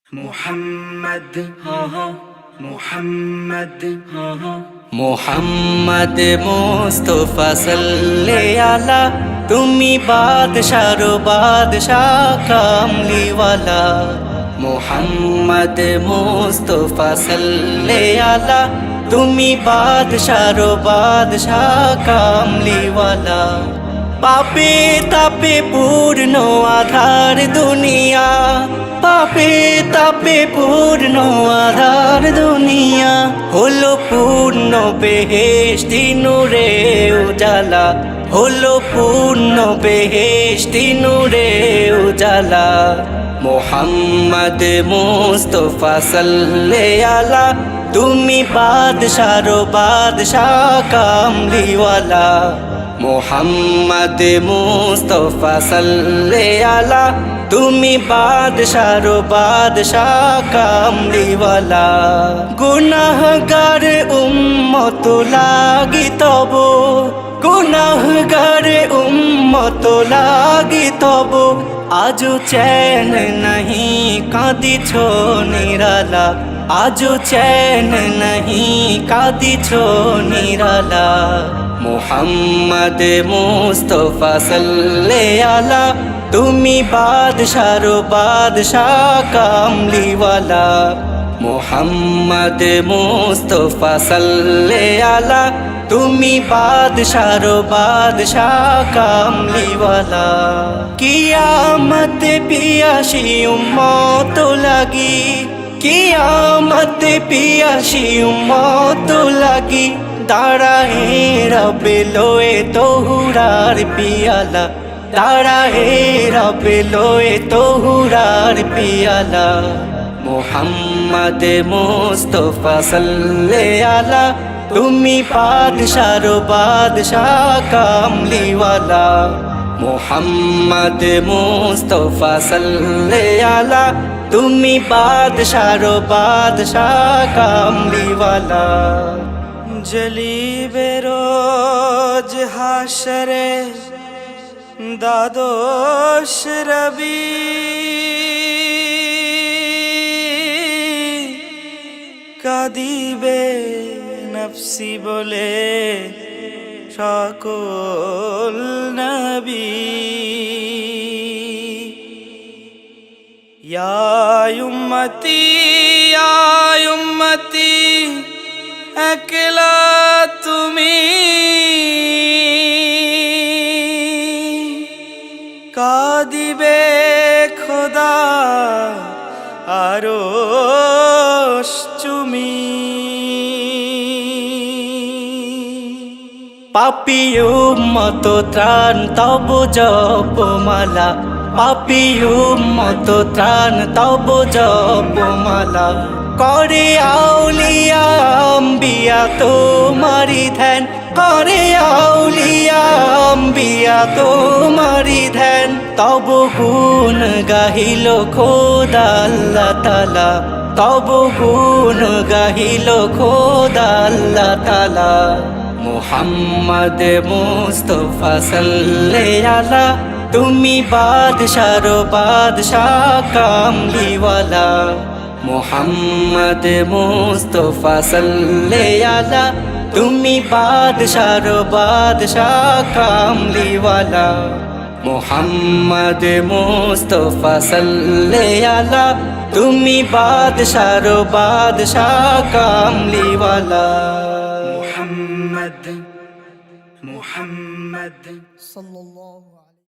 মুহাম্মদ মুহাম্মদ মুহাম্মদ মুস্তাফা সাল্লাল্লাহু আলা তুমি বাদশার বাদশাহ কামলিওয়ালা মুহাম্মদ মুস্তাফা সাল্লাল্লাহু আলা তুমি বাদশার বাদশাহ কামলিওয়ালা পাপে তাপে পূর্ণ আধার দুনিয়া পাপে তাপে পূর্ণ আধার দুনিয়া হলো পূর্ণ বেহেশতি নূরে উজালা হলো পূর্ণ বেহেশতি নূরে উজালা মুহাম্মদ মুস্তাফা সাল্লাল্লাহু আলা তুমি বাদশার বাদশাহ কামলিওয়ালা মুহাম্মদ মুস্তাফা সাল্লাল্লাহু আলা তুমি বাদশার বাদশাহ কামলিওয়ালা গুনাহগার উম্মত লাগি তব গুনাহগার উম্মত লাগি তব আজো চैन नहीं কাঁদিছ নিরালা আজো चैन नहीं কাঁদিছ নিরালা মুহাম্মদ মুস্তাফা সাল্লাল্লাহু আলা তুমি বাদশার বাদশাহ কামলিওয়ালা মুহাম্মদ মুস্তাফা সাল্লাল্লাহু আলা তুমি বাদশার বাদশাহ কামলিওয়ালা কিয়ামত পিয়াসি উম্মত লাগি কিয়ামত পিয়াসি উম্মত লাগি দাঁড়ায়ে রবে লোয়ে তোহুরার পিয়ালা দাঁড়ায়ে রবে লোয়ে তোহুরার পিয়ালা মুহাম্মদ মুস্তাফা সাল্লাল্লাহু আলা তুমি বাদশার বাদশাহ কামলিওয়ালা মুহাম্মদ মুস্তাফা সাল্লাল্লাহু আলা তুমি বাদশার বাদশাহ কামলিওয়ালা জলিবে রোজ হাশরে দাদোশ রবি কাঁদিবে নফসি বলে সকল নবী ইয়া উম্মতি একলা তুমি কাঁদিবে খোদা আরশ চুমি পাপী উম্মত ত্রাণ তব জপমালা পাপী উম্মত ত্রাণ তব জপমালা করে আউলিয়া আম্বিয়া তোমারি ধ্যান করে আউলিয়া আম্বিয়া তোমারি ধ্যান তব গুণ গাহিল খোদা আল্লাহ তাআলা তব গুণ গাহিল খোদা আল্লাহ তাআলা মুহাম্মদ মুস্তাফা সাল্লাল্লাহু আলা তুমি বাদশার বাদশাহ কামলিওয়ালা মুহাম্মদ মুস্তাফা সাল্লাল্লাহু আলা তুমি বাদশার বাদশাহ কামলিওয়ালা মুহাম্মদ মুস্তাফা সাল্লাল্লাহু আলা তুমি বাদশার বাদশাহ কামলিওয়ালা মুহাম্মদ মুহাম্মদ সাল্লাল্লাহু